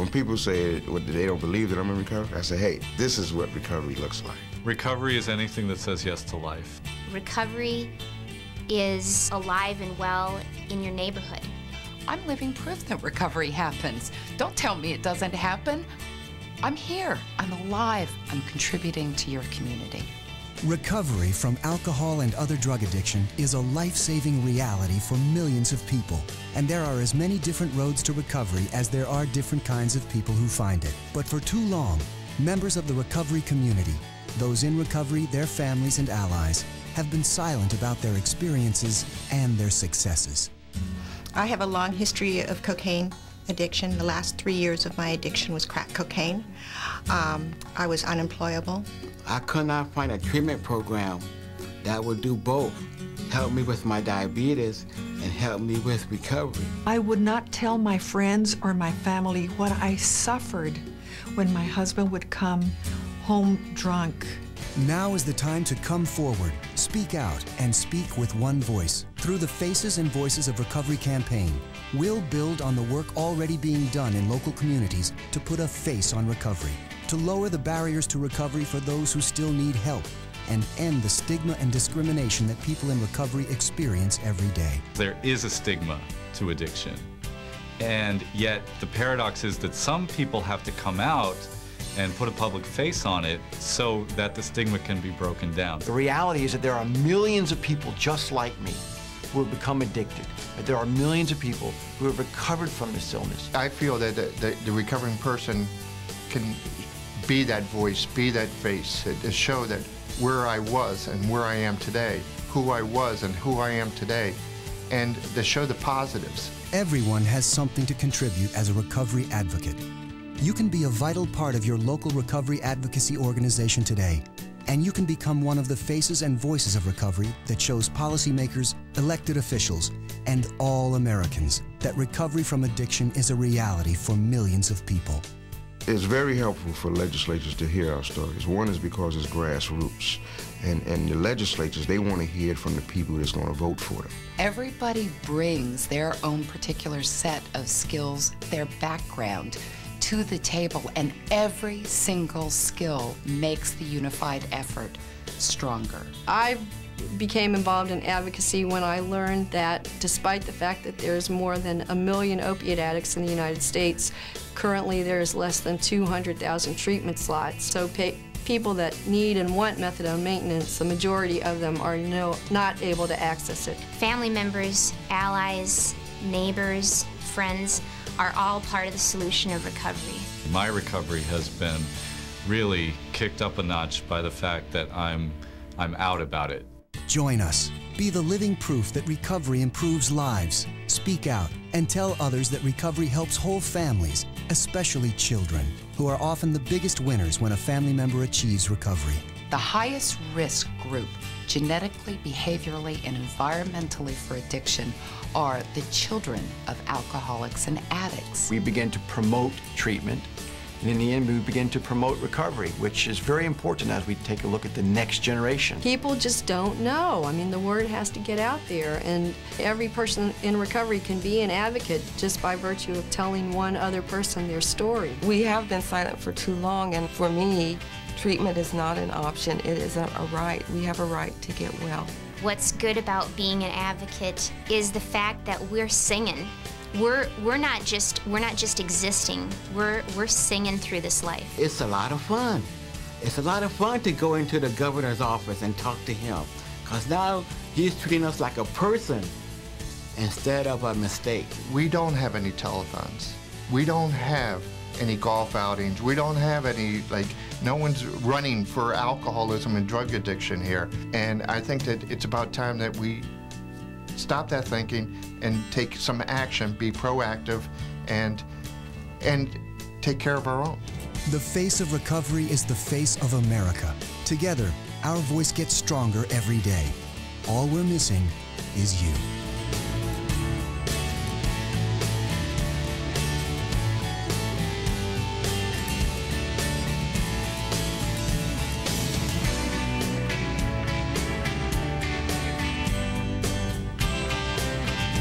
When people say they don't believe that I'm in recovery, I say, hey, this is what recovery looks like. Recovery is anything that says yes to life. Recovery is alive and well in your neighborhood. I'm living proof that recovery happens. Don't tell me it doesn't happen. I'm here, I'm alive, I'm contributing to your community. Recovery from alcohol and other drug addiction is a life-saving reality for millions of people. And there are as many different roads to recovery as there are different kinds of people who find it. But for too long, members of the recovery community, those in recovery, their families and allies, have been silent about their experiences and their successes. I have a long history of cocaine addiction. The last 3 years of my addiction was crack cocaine. I was unemployable. I could not find a treatment program that would do both, help me with my diabetes and help me with recovery. I would not tell my friends or my family what I suffered when my husband would come home drunk. Now is the time to come forward, speak out, and speak with one voice. Through the Faces and Voices of Recovery campaign, we'll build on the work already being done in local communities to put a face on recovery, to lower the barriers to recovery for those who still need help, and end the stigma and discrimination that people in recovery experience every day. There is a stigma to addiction, and yet the paradox is that some people have to come out and put a public face on it so that the stigma can be broken down. The reality is that there are millions of people just like me who have become addicted. But there are millions of people who have recovered from this illness. I feel that the recovering person can be that voice, be that face, to show that where I was and where I am today, who I was and who I am today, and to show the positives. Everyone has something to contribute as a recovery advocate. You can be a vital part of your local recovery advocacy organization today, and you can become one of the faces and voices of recovery that shows policymakers, elected officials, and all Americans that recovery from addiction is a reality for millions of people. It's very helpful for legislators to hear our stories. One is because it's grassroots, and the legislators, they want to hear it from the people that's going to vote for them. Everybody brings their own particular set of skills, their background, to the table, and every single skill makes the unified effort stronger. I became involved in advocacy when I learned that despite the fact that there's more than 1 million opiate addicts in the United States, currently there's less than 200,000 treatment slots. So people that need and want methadone maintenance, the majority of them are not able to access it. Family members, allies, neighbors, friends are all part of the solution of recovery. My recovery has been really kicked up a notch by the fact that I'm out about it. Join us. Be the living proof that recovery improves lives. Speak out and tell others that recovery helps whole families, especially children, who are often the biggest winners when a family member achieves recovery. The highest risk group, genetically, behaviorally, and environmentally for addiction, are the children of alcoholics and addicts. We begin to promote treatment, and in the end, we begin to promote recovery, which is very important as we take a look at the next generation. People just don't know. I mean, the word has to get out there, and every person in recovery can be an advocate just by virtue of telling one other person their story. We have been silent for too long, and for me, treatment is not an option, it is a right. We have a right to get well. What's good about being an advocate is the fact that we're singing. We're not just existing. We're singing through this life. It's a lot of fun. It's a lot of fun to go into the governor's office and talk to him, because now he's treating us like a person instead of a mistake. We don't have any telethons. We don't have any golf outings. We don't have any, no one's running for alcoholism and drug addiction here. And I think that it's about time that we stop that thinking and take some action, be proactive, and take care of our own. The face of recovery is the face of America. Together, our voice gets stronger every day. All we're missing is you.